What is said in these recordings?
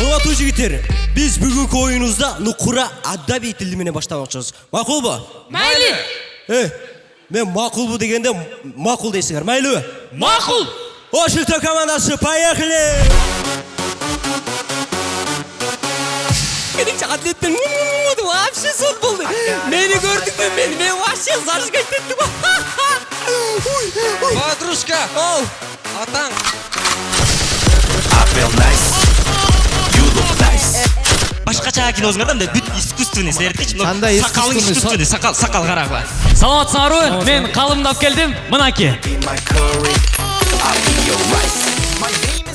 Урматтуу жигиттер, биз бүгүнкү оюнубузда нукура адаби тилди менен баштамакчыбыз. Макулбу? Майлы. Мен макулбу дегенде макул дейсиңер. Майлыбы? Макул. УЛУТТУК командасы, поехали! Менің атлеттен вообще суд болды. Мені көрдік пе? Мен вообще зажигать еттім. Подружка. Атаң. I feel nice. You look nice. Башкача киносуңар да бүт искусственный сертич. Сакалың искусственный, сакал карагыла. Саламатсыңарбы? Мен калымдап келдим. Мынаки.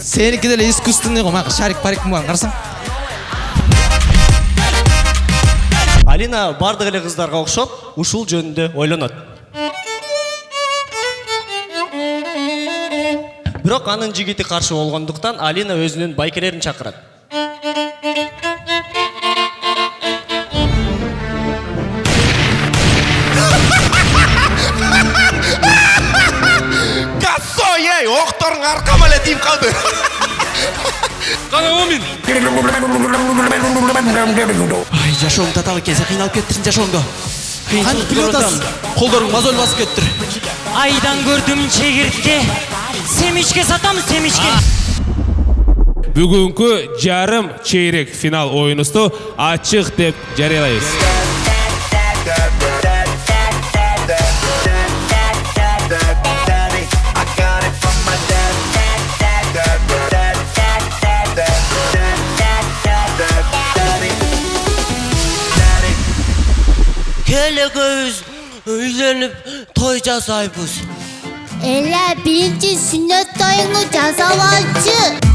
Сеники деле искусственный го, мага шарик парик муган карасаң. Алина бардык эле кыздарга окшоп, ушул жөнүндө ойлонот. Бирок анын жигити каршы болгондуктан Алина өзүнүн байкелерин чакырат. Кассой, окторуң аркама эле тийип калды. Кана Омин. Ай, жашооң таталы келсе кыйналып кеттирсиң жашооңдо. Кантип билип атасың? Колдоруң мозоль басып кеттир. Айдан көрдүм чегиртке. Семичке сатам, семичке. Бүгүнкү жарым чейрек финал оюнубузду ачык деп жарыялайбыз. Келегөз үйлөнүп той жасайбыз. Эле биринчи сүннөт тоюңду жасап алчы.